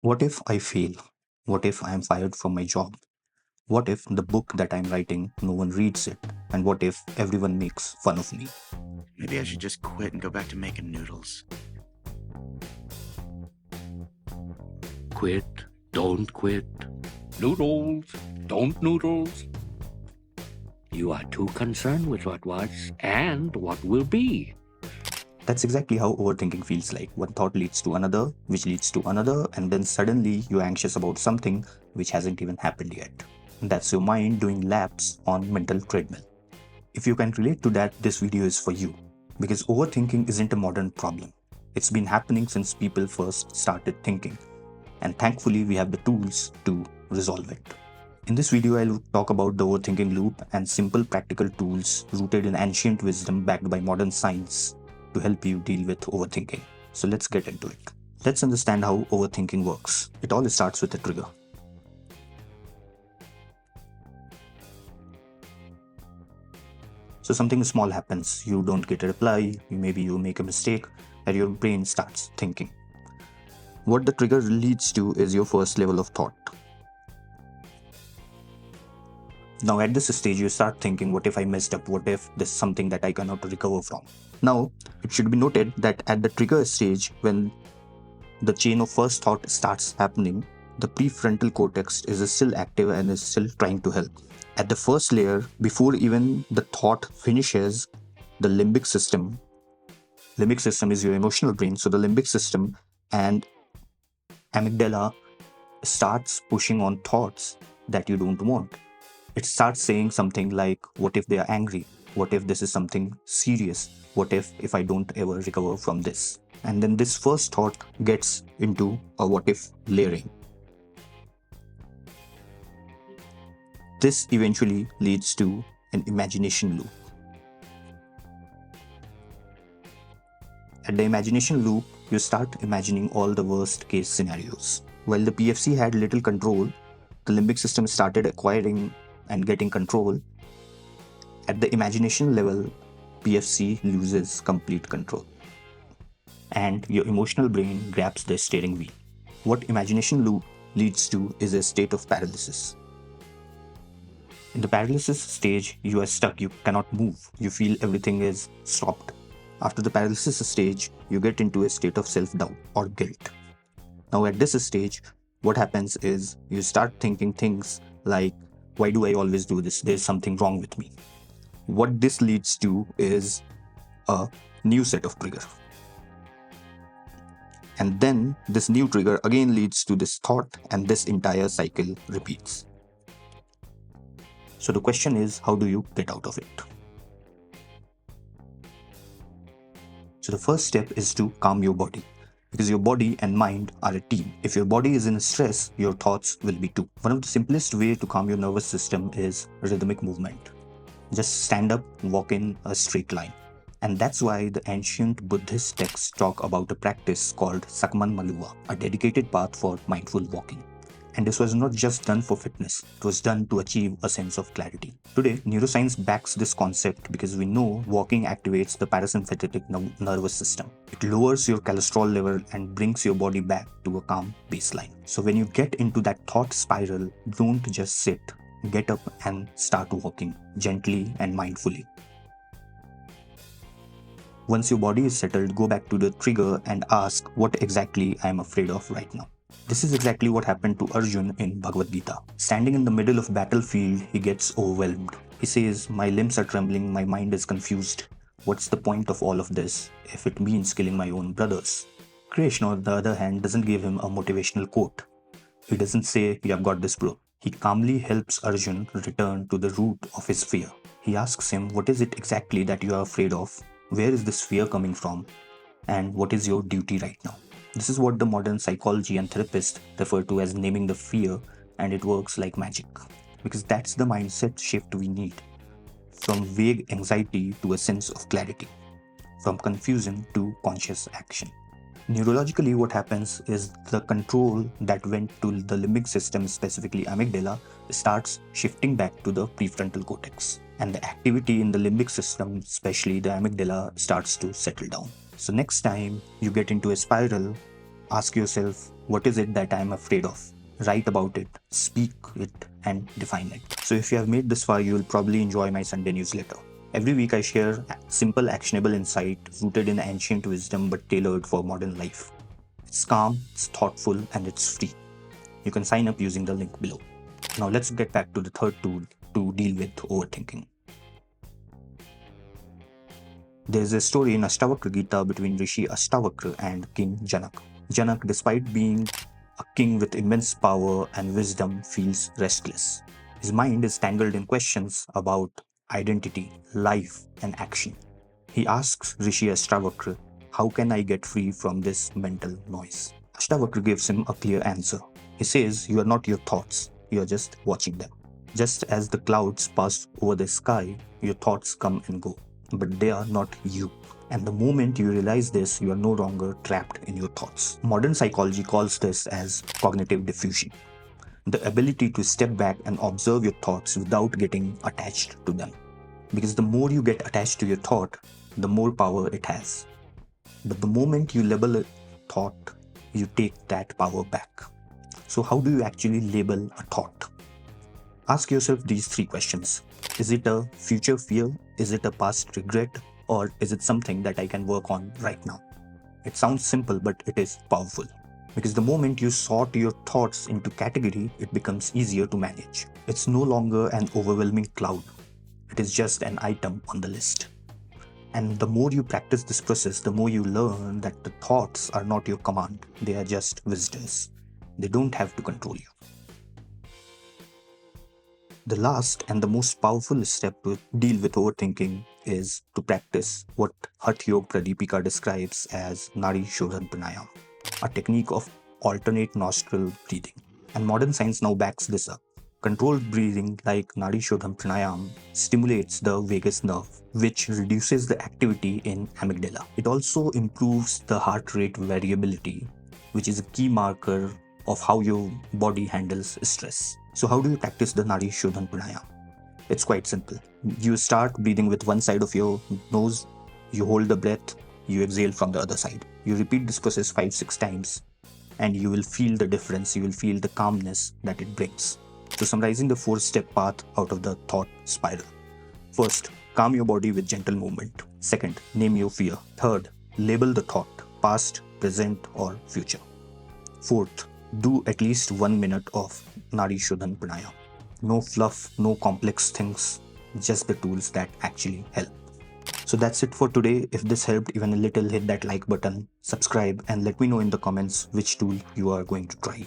What if I fail? What if I am fired from my job? What if the book that I'm writing, no one reads it? And what if everyone makes fun of me? Maybe I should just quit and go back to making noodles. Quit, don't quit. Noodles, don't noodles. You are too concerned with what was and what will be. That's exactly how overthinking feels like. One thought leads to another, which leads to another, and then suddenly you're anxious about something which hasn't even happened yet. That's your mind doing laps on mental treadmill. If you can relate to that, this video is for you. Because overthinking isn't a modern problem. It's been happening since people first started thinking. And thankfully, we have the tools to resolve it. In this video, I'll talk about the overthinking loop and simple practical tools rooted in ancient wisdom backed by modern science to help you deal with overthinking. So let's get into it. Let's understand how overthinking works. It all starts with a trigger. So something small happens, you don't get a reply, maybe you make a mistake, and your brain starts thinking. What the trigger leads to is your first level of thought. Now, at this stage, you start thinking, what if I messed up? What if this is something that I cannot recover from? Now, it should be noted that at the trigger stage, when the chain of first thought starts happening, the prefrontal cortex is still active and is still trying to help. At the first layer, before even the thought finishes, the limbic system is your emotional brain, so the limbic system and amygdala starts pushing on thoughts that you don't want. It starts saying something like, what if they are angry? What if this is something serious? What if I don't ever recover from this? And then this first thought gets into a what if layering. This eventually leads to an imagination loop. At the imagination loop, you start imagining all the worst case scenarios. While the PFC had little control, the limbic system started acquiring and getting control. At the imagination level, PFC loses complete control, and your emotional brain grabs the steering wheel. What imagination loop leads to is a state of paralysis. In the paralysis stage, you are stuck, you cannot move, you feel everything is stopped. After the paralysis stage, you get into a state of self doubt or guilt. Now, at this stage, what happens is you start thinking things like, why do I always do this? There's something wrong with me. What this leads to is a new set of trigger. And then this new trigger again leads to this thought, and this entire cycle repeats. So the question is, how do you get out of it? So the first step is to calm your body, because your body and mind are a team. If your body is in stress, your thoughts will be too. One of the simplest way to calm your nervous system is rhythmic movement. Just stand up, walk in a straight line. And that's why the ancient Buddhist texts talk about a practice called Sakman Maluwa, a dedicated path for mindful walking. And this was not just done for fitness, it was done to achieve a sense of clarity. Today, neuroscience backs this concept because we know walking activates the parasympathetic nervous system. It lowers your cholesterol level and brings your body back to a calm baseline. So when you get into that thought spiral, don't just sit. Get up and start walking gently and mindfully. Once your body is settled, go back to the trigger and ask what exactly I am afraid of right now. This is exactly what happened to Arjuna in Bhagavad Gita. Standing in the middle of battlefield, he gets overwhelmed. He says, my limbs are trembling, my mind is confused. What's the point of all of this if it means killing my own brothers? Krishna, on the other hand, doesn't give him a motivational quote. He doesn't say, you have got this, bro. He calmly helps Arjun return to the root of his fear. He asks him, what is it exactly that you are afraid of? Where is this fear coming from? And what is your duty right now? This is what the modern psychology and therapists refer to as naming the fear, and it works like magic. Because that's the mindset shift we need. From vague anxiety to a sense of clarity. From confusion to conscious action. Neurologically, what happens is the control that went to the limbic system, specifically amygdala, starts shifting back to the prefrontal cortex. And the activity in the limbic system, especially the amygdala, starts to settle down. So, next time you get into a spiral, Ask yourself, what is it that I am afraid of? Write about it, speak it, and define it. So if you have made this far, you will probably enjoy my Sunday newsletter. Every week I share simple, actionable insight rooted in ancient wisdom but tailored for modern life. It's calm, it's thoughtful, and it's free. You can sign up using the link below. Now let's get back to the third tool to deal with overthinking. There's a story in Ashtavakra Gita between Rishi Ashtavakra and King Janak. Janak, despite being a king with immense power and wisdom, feels restless. His mind is tangled in questions about identity, life, and action. He asks Rishi Ashtavakra, how can I get free from this mental noise? Ashtavakra gives him a clear answer. He says, you are not your thoughts, you are just watching them. Just as the clouds pass over the sky, your thoughts come and go, but they are not you. And the moment you realize this, you are no longer trapped in your thoughts. Modern psychology calls this as cognitive diffusion, the ability to step back and observe your thoughts without getting attached to them. Because the more you get attached to your thought, the more power it has. But the moment you label a thought, you take that power back. So how do you actually label a thought? Ask yourself these three questions. Is it a future fear? Is it a past regret? Or is it something that I can work on right now? It sounds simple, but it is powerful. Because the moment you sort your thoughts into category, it becomes easier to manage. It's no longer an overwhelming cloud. It is just an item on the list. And the more you practice this process, the more you learn that the thoughts are not your command. They are just visitors. They don't have to control you. The last and the most powerful step to deal with overthinking is to practice what Hatha Yoga Pradipika describes as Nadi Shodhana Pranayam, a technique of alternate nostril breathing. And modern science now backs this up. Controlled breathing like Nadi Shodhana Pranayam stimulates the vagus nerve, which reduces the activity in amygdala. It also improves the heart rate variability, which is a key marker of how your body handles stress. So how do you practice the Nadi Shodhana Pranayam? It's quite simple. You start breathing with one side of your nose, you hold the breath, you exhale from the other side. You repeat this process 5-6 times and you will feel the difference, you will feel the calmness that it brings. So summarizing the 4-step path out of the thought spiral. First, calm your body with gentle movement. Second, name your fear. Third, label the thought, past, present or future. Fourth, do at least 1 minute of Nadi Shodhana Pranayam. No fluff, no complex things, just the tools that actually help. So that's it for today. If this helped even a little, hit that like button, subscribe, and let me know in the comments which tool you are going to try.